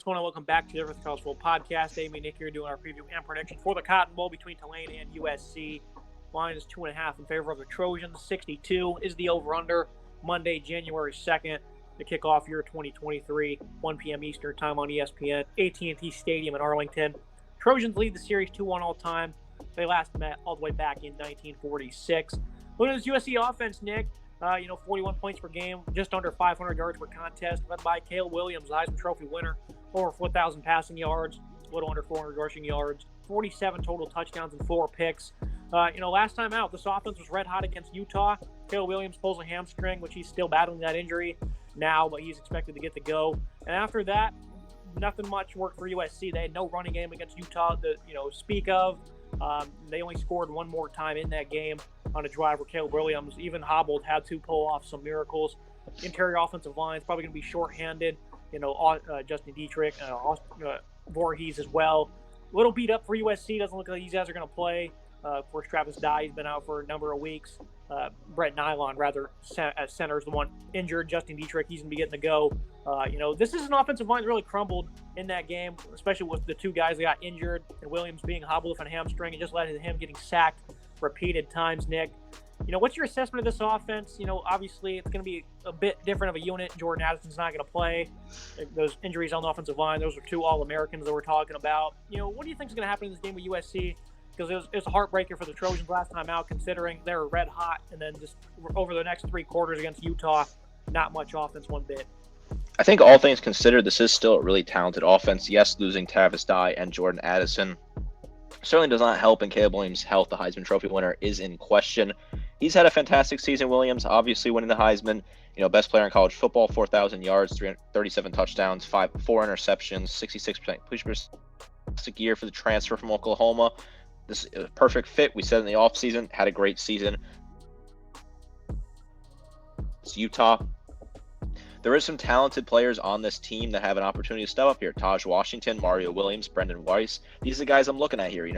going on? Welcome back to the Everything College Football Podcast. Amy and Nick here doing our preview and prediction for the Cotton Bowl between Tulane and USC. Line is 2.5 in favor of the Trojans. 62 is the over-under. Monday, January 2nd, to kick off year 2023, 1 p.m. Eastern Time on ESPN, AT&T Stadium in Arlington. Trojans lead the series 2-1 all time. They last met all the way back in 1946. Look at this USC offense, Nick. 41 points per game, just under 500 yards per contest, led by Caleb Williams, the Heisman Trophy winner, over 4,000 passing yards, a little under 400 rushing yards, 47 total touchdowns and 4 picks. Last time out, this offense was red hot against Utah. Caleb Williams pulls a hamstring, which he's still battling that injury now, but he's expected to get the go. And after that, nothing much worked for USC. They had no running game against Utah to speak of. They only scored one more time in that game on a drive where Caleb Williams, even hobbled, had to pull off some miracles. Interior offensive line is probably going to be shorthanded. Justin Dietrich, Voorhees as well. A little beat up for USC. Doesn't look like these guys are going to play. Of course, Travis Dye's been out for a number of weeks. Brett Nylon, at center, is the one injured. Justin Dietrich, he's going to be getting the go. This is an offensive line that really crumbled in that game, especially with the two guys that got injured and Williams being hobbled with a hamstring and just led to him getting sacked repeated times, Nick. What's your assessment of this offense? Obviously it's going to be a bit different of a unit. Jordan Addison's not going to play. Those injuries on the offensive line, those are two All-Americans that we're talking about. What do you think is going to happen in this game with USC? Because it was a heartbreaker for the Trojans last time out, considering they were red hot, and then just over the next 3 quarters against Utah, not much offense one bit. I think all things considered, this is still a really talented offense. Yes, losing Travis Dye and Jordan Addison certainly does not help, and Caleb Williams' health, the Heisman Trophy winner, is in question. He's had a fantastic season, Williams, obviously winning the Heisman. Best player in college football, 4,000 yards, 337 touchdowns, 4 interceptions, 66% push year for the transfer from Oklahoma. This is a perfect fit. We said in the offseason, had a great season. It's Utah. There is some talented players on this team that have an opportunity to step up here. Taj Washington, Mario Williams, Brendan Weiss. These are the guys I'm looking at here.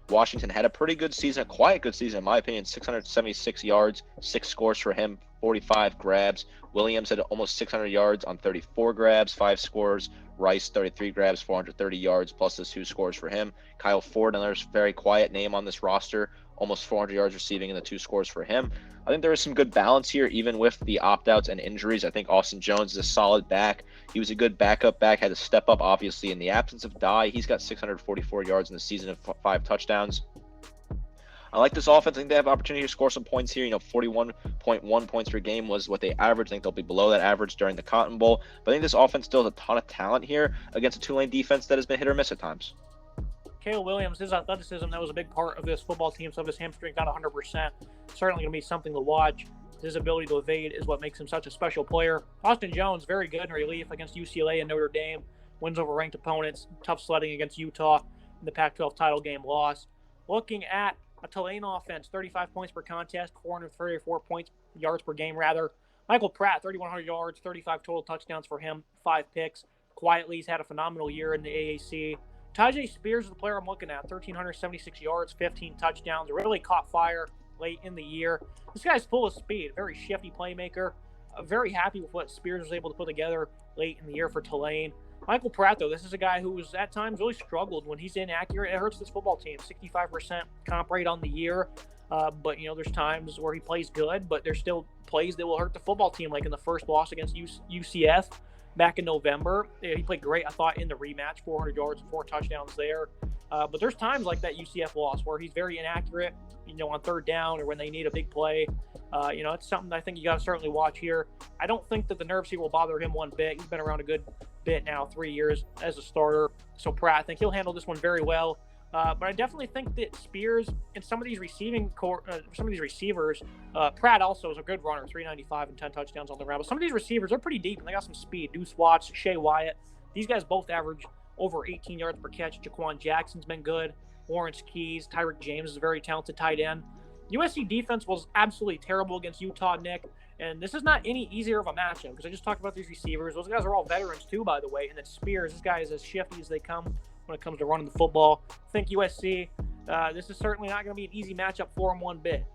Washington had a pretty good season, a quiet good season, in my opinion. 676 yards, 6 scores for him, 45 grabs. Williams had almost 600 yards on 34 grabs, 5 scores. Rice, 33 grabs, 430 yards, plus the 2 scores for him. Kyle Ford, another very quiet name on this roster, almost 400 yards receiving and the 2 scores for him. I think there is some good balance here, even with the opt-outs and injuries. I think Austin Jones is a solid back. He was a good backup back, had to step up, obviously, in the absence of Dye. He's got 644 yards in the season and 5 touchdowns. I like this offense. I think they have opportunity to score some points here. 41.1 points per game was what they averaged. I think they'll be below that average during the Cotton Bowl. But I think this offense still has a ton of talent here against a Tulane defense that has been hit or miss at times. Caleb Williams, his athleticism, that was a big part of this football team. So if his hamstring's not 100%, certainly going to be something to watch. His ability to evade is what makes him such a special player. Austin Jones, very good in relief against UCLA and Notre Dame. Wins over ranked opponents. Tough sledding against Utah in the Pac-12 title game loss. Looking at a Tulane offense, 35 points per contest, 434 yards per game, rather. Michael Pratt, 3,100 yards, 35 total touchdowns for him, 5 picks. Quietly, he's had a phenomenal year in the AAC. Tajay Spears is the player I'm looking at, 1,376 yards, 15 touchdowns. Really caught fire late in the year. This guy's full of speed, very shifty playmaker. Very happy with what Spears was able to put together late in the year for Tulane. Michael Pratt, though, this is a guy who's at times really struggled when he's inaccurate. It hurts this football team. 65% comp rate on the year. But there's times where he plays good, but there's still plays that will hurt the football team, like in the first loss against UCF back in November. He played great, I thought, in the rematch, 400 yards and 4 touchdowns there. But there's times like that UCF loss where he's very inaccurate, on third down or when they need a big play. It's something I think you got to certainly watch here. I don't think that the nerves here will bother him one bit. He's been around a good bit now, 3 years as a starter. So Pratt, I think he'll handle this one very well. But I definitely think that Spears and some of these receivers, Pratt also is a good runner, 395 and 10 touchdowns on the ground. But some of these receivers are pretty deep and they got some speed. Deuce Watts, Shea Wyatt, these guys both average over 18 yards per catch. Jaquan Jackson's been good. Lawrence Keys, Tyreek James is a very talented tight end. USC defense was absolutely terrible against Utah, Nick. And this is not any easier of a matchup because I just talked about these receivers. Those guys are all veterans too, by the way. And then Spears, this guy is as shifty as they come when it comes to running the football. I think USC, this is certainly not going to be an easy matchup for them one bit.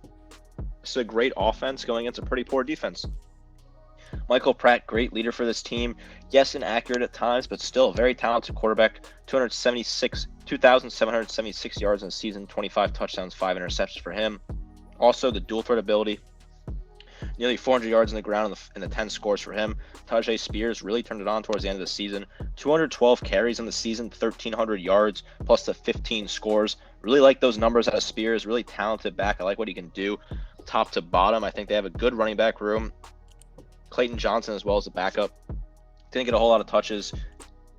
It's a great offense going against a pretty poor defense. Michael Pratt, great leader for this team. Yes, inaccurate at times, but still a very talented quarterback. 2,776 yards in the season, 25 touchdowns, 5 interceptions for him. Also, the dual threat ability. Nearly 400 yards in the ground in the 10 scores for him. Tajay Spears really turned it on towards the end of the season. 212 carries in the season, 1,300 yards, plus the 15 scores. Really like those numbers out of Spears. Really talented back. I like what he can do top to bottom. I think they have a good running back room. Clayton Johnson as well as the backup. Didn't get a whole lot of touches.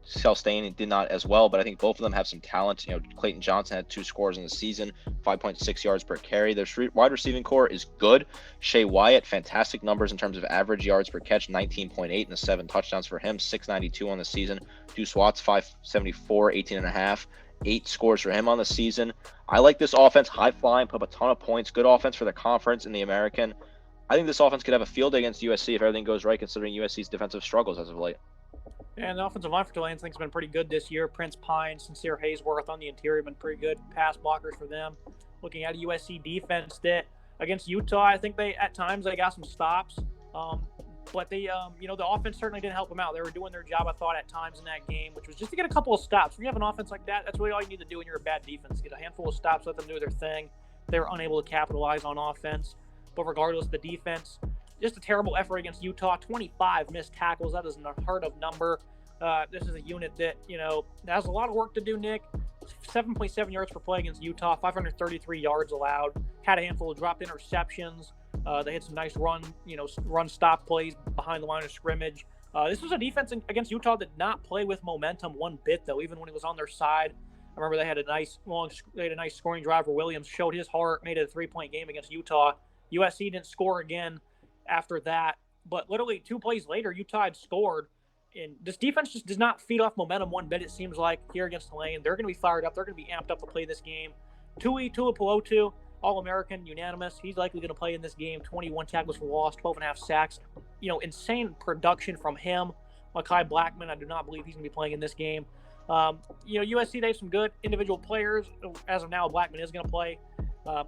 Stain did not as well, but I think both of them have some talent. Clayton Johnson had 2 scores in the season, 5.6 yards per carry. Their wide receiving core is good. Shea Wyatt, fantastic numbers in terms of average yards per catch, 19.8 and the 7 touchdowns for him, 692 on the season. Deuce Watts, 574, 18.5, 8 scores for him on the season. I like this offense, high flying, put up a ton of points, good offense for the conference in the American. I think this offense could have a field day against USC if everything goes right, considering USC's defensive struggles as of late. And the offensive line for Tulane, I think, has been pretty good this year. Prince Pine, Sincere Hayesworth on the interior have been pretty good. Pass blockers for them. Looking at a USC defense that against Utah, I think at times they got some stops. But the offense certainly didn't help them out. They were doing their job, I thought, at times in that game, which was just to get a couple of stops. When you have an offense like that, that's really all you need to do when you're a bad defense. Get a handful of stops, let them do their thing. They were unable to capitalize on offense. But regardless, the defense, just a terrible effort against Utah. 25 missed tackles. That is an unheard of number. This is a unit that, has a lot of work to do, Nick. 7.7 yards per play against Utah, 533 yards allowed. Had a handful of dropped interceptions. They had some nice run stop plays behind the line of scrimmage. This was a defense against Utah that did not play with momentum one bit, though, even when it was on their side. I remember they had a nice scoring drive where Williams showed his heart, made it a 3-point game against Utah. USC didn't score again after that, but literally 2 plays later, Utah had scored. And this defense just does not feed off momentum one bit, it seems like, here against Tulane. They're going to be fired up. They're going to be amped up to play this game. Tuipulotu, All-American, unanimous. He's likely going to play in this game. 21 tackles for loss, 12.5 sacks. Insane production from him. Mekhi Blackman, I do not believe he's going to be playing in this game. USC, they have some good individual players. As of now, Blackman is going to play.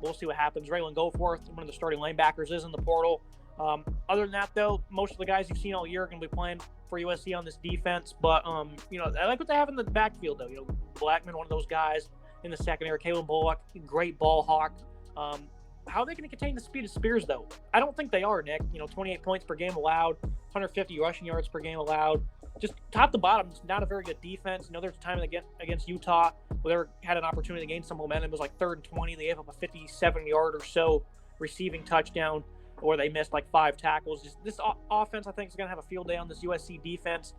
We'll see what happens. Raylan Goforth, one of the starting linebackers, is in the portal. Other than that, though, most of the guys you've seen all year are going to be playing for USC on this defense. But, I like what they have in the backfield, though. Blackman, one of those guys in the secondary. Caleb Bullock, great ball hawk. How are they going to contain the speed of Spears, though? I don't think they are, Nick. 28 points per game allowed, 150 rushing yards per game allowed. Just top to bottom, it's not a very good defense. There's a time against Utah where they had an opportunity to gain some momentum. It was like 3rd and 20. They gave up a 57-yard or so receiving touchdown, or they missed like 5 tackles. Just this offense, I think, is going to have a field day on this USC defense.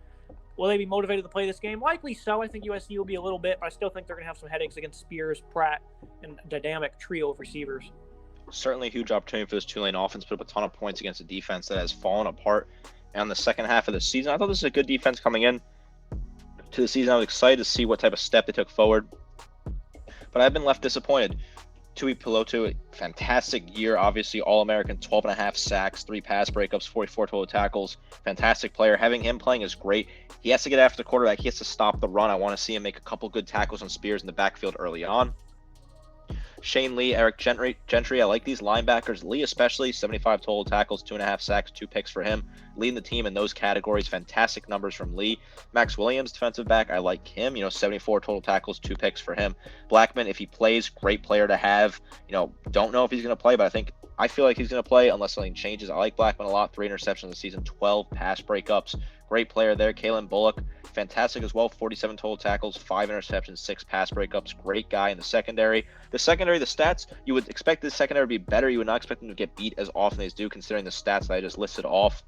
Will they be motivated to play this game? Likely so. I think USC will be a little bit, but I still think they're going to have some headaches against Spears, Pratt, and a dynamic trio of receivers. Certainly a huge opportunity for this Tulane offense. Put up a ton of points against a defense that has fallen apart. And on the second half of the season, I thought this was a good defense coming in to the season. I was excited to see what type of step they took forward. But I've been left disappointed. Tuipulotu, fantastic year, obviously All-American, 12.5 sacks, 3 pass breakups, 44 total tackles. Fantastic player. Having him playing is great. He has to get after the quarterback. He has to stop the run. I want to see him make a couple good tackles on Spears in the backfield early on. Shane Lee, Eric Gentry, I like these linebackers. Lee especially, 75 total tackles, 2.5 sacks, 2 picks for him. Leading the team in those categories. Fantastic numbers from Lee. Max Williams, defensive back, I like him. 74 total tackles, 2 picks for him. Blackman, if he plays, great player to have. Don't know if he's going to play, but I feel like he's going to play unless something changes. I like Blackman a lot. 3 interceptions in the season, 12 pass breakups. Great player there. Kalen Bullock, fantastic as well. 47 total tackles, 5 interceptions, 6 pass breakups. Great guy in the secondary. The stats, you would expect the secondary to be better. You would not expect them to get beat as often as they do, considering the stats that I just listed off.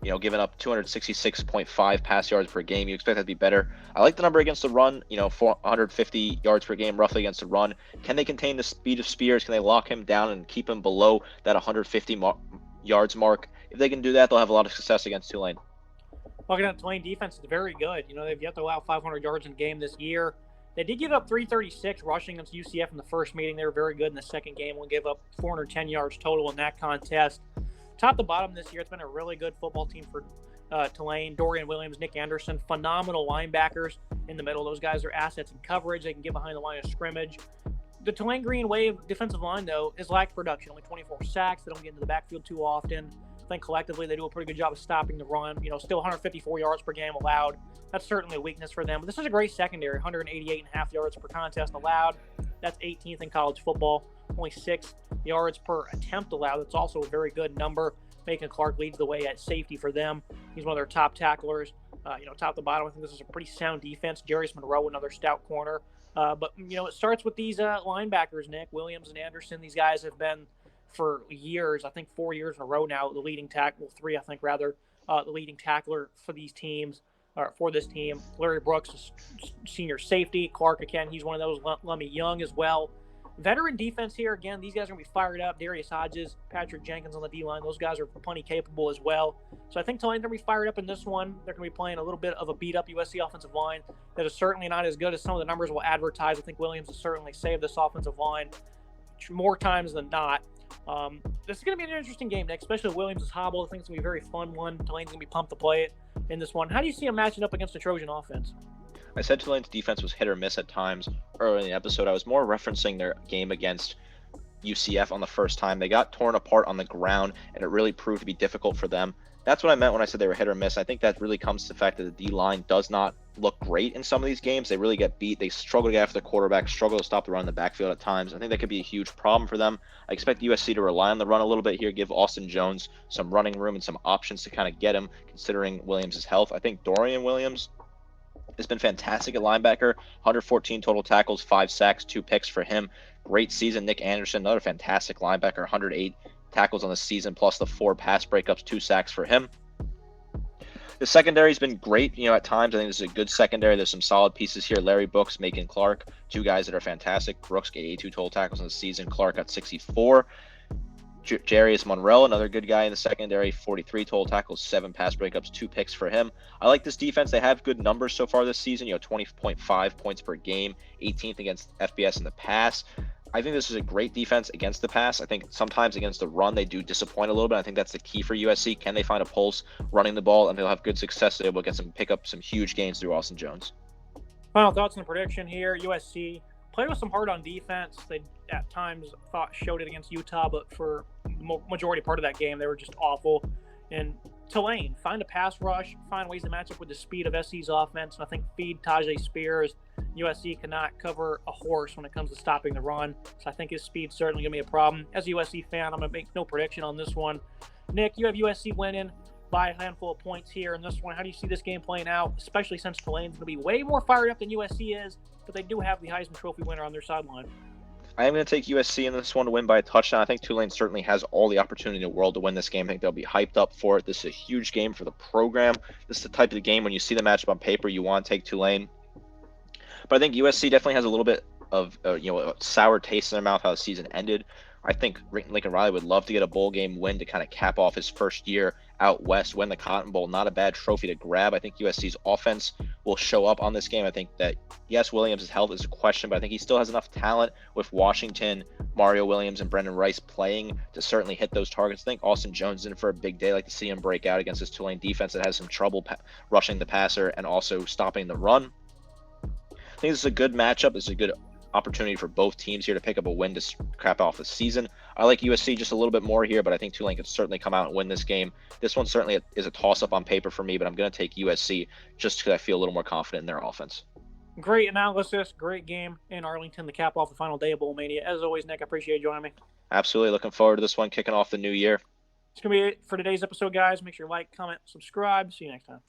Giving up 266.5 pass yards per game. You expect that to be better. I like the number against the run, 450 yards per game roughly against the run. Can they contain the speed of Spears? Can they lock him down and keep him below that 150 yards mark? If they can do that, they'll have a lot of success against Tulane. Looking at Tulane defense, it's very good. They've yet to allow 500 yards in a game this year. They did give up 336 rushing against UCF in the first meeting. They were very good in the second game. We'll give up 410 yards total in that contest. Top to bottom this year, it's been a really good football team for Tulane. Dorian Williams, Nick Anderson, phenomenal linebackers in the middle. Those guys are assets in coverage. They can get behind the line of scrimmage. The Tulane Green Wave defensive line, though, is lacked production. Only 24 sacks. They don't get into the backfield too often. I think collectively they do a pretty good job of stopping the run. Still 154 yards per game allowed. That's certainly a weakness for them. But this is a great secondary, 188.5 yards per contest allowed. That's 18th in college football. Only 6 yards per attempt allowed. That's also a very good number. Macon Clark leads the way at safety for them. He's one of their top tacklers. Top to bottom, I think this is a pretty sound defense. Jarius Monroe, another stout corner. But it starts with these linebackers, Nick. Williams and Anderson. These guys have been for years, I think 4 years in a row now, the leading tackle, 3, I think, rather, the leading tackler for these teams, or for this team. Larry Brooks is senior safety. Clark, again, he's one of those. Lummy Young as well. Veteran defense here. Again, these guys are going to be fired up. Darius Hodges, Patrick Jenkins on the D-line. Those guys are plenty capable as well. So I think Tulane's going to be fired up in this one. They're going to be playing a little bit of a beat-up USC offensive line that is certainly not as good as some of the numbers will advertise. I think Williams has certainly saved this offensive line more times than not. This is going to be an interesting game, Nick, especially if Williams is hobbled. I think it's going to be a very fun one. Tulane's going to be pumped to play it in this one. How do you see him matching up against the Trojan offense? I said Tulane's defense was hit or miss at times early in the episode. I was more referencing their game against UCF on the first time. They got torn apart on the ground, and it really proved to be difficult for them. That's what I meant when I said they were hit or miss. I think that really comes to the fact that the D-line does not look great in some of these games. They really get beat. They struggle to get after the quarterback, struggle to stop the run in the backfield at times. I think that could be a huge problem for them. I expect USC to rely on the run a little bit here, give Austin Jones some running room and some options to kind of get him, considering Williams' health. I think Dorian Williams has been fantastic at linebacker. 114 total tackles, 5 sacks, 2 picks for him. Great season. Nick Anderson, another fantastic linebacker, 108 tackles on the season, plus the 4 pass breakups, 2 sacks for him. The secondary's been great, at times. I think this is a good secondary. There's some solid pieces here. Larry Brooks, Macon Clark, 2 guys that are fantastic. Brooks got 82 total tackles in the season. Clark got 64. Jarius Monroe, another good guy in the secondary, 43 total tackles, 7 pass breakups, 2 picks for him. I like this defense. They have good numbers so far this season, 20.5 points per game, 18th against FBS in the pass. I think this is a great defense against the pass. I think sometimes against the run, they do disappoint a little bit. I think that's the key for USC. Can they find a pulse running the ball, and they'll have good success. They'll be able to pick up some huge gains through Austin Jones. Final thoughts and prediction here. USC played with some heart on defense. They at times showed it against Utah, but for the majority part of that game, they were just awful. And Tulane, find a pass rush, find ways to match up with the speed of SC's offense. And I think feed Tajay Spears. USC cannot cover a horse when it comes to stopping the run. So I think his speed's certainly going to be a problem. As a USC fan, I'm going to make no prediction on this one. Nick, you have USC winning by a handful of points here in this one. How do you see this game playing out, especially since Tulane's going to be way more fired up than USC is, but they do have the Heisman Trophy winner on their sideline? I am going to take USC in this one to win by a touchdown. I think Tulane certainly has all the opportunity in the world to win this game. I think they'll be hyped up for it. This is a huge game for the program. This is the type of game when you see the matchup on paper, you want to take Tulane. But I think USC definitely has a little bit of a sour taste in their mouth how the season ended. I think Lincoln Riley would love to get a bowl game win to kind of cap off his first year out west, win the Cotton Bowl. Not a bad trophy to grab. I think USC's offense will show up on this game. I think that, yes, Williams' health is a question, but I think he still has enough talent with Washington, Mario Williams, and Brendan Rice playing to certainly hit those targets. I think Austin Jones is in for a big day. I like to see him break out against this Tulane defense that has some trouble rushing the passer and also stopping the run. I think this is a good matchup. This is a good opportunity for both teams here to pick up a win to cap off the season. I like USC just a little bit more here, but I think Tulane could certainly come out and win this game. This one certainly is a toss-up on paper for me, but I'm going to take USC just because I feel a little more confident in their offense. Great analysis, great game in Arlington to cap off the final day of Bowl Mania. As always, Nick, I appreciate you joining me. Absolutely. Looking forward to this one, kicking off the new year. It's going to be it for today's episode, guys. Make sure you like, comment, subscribe. See you next time.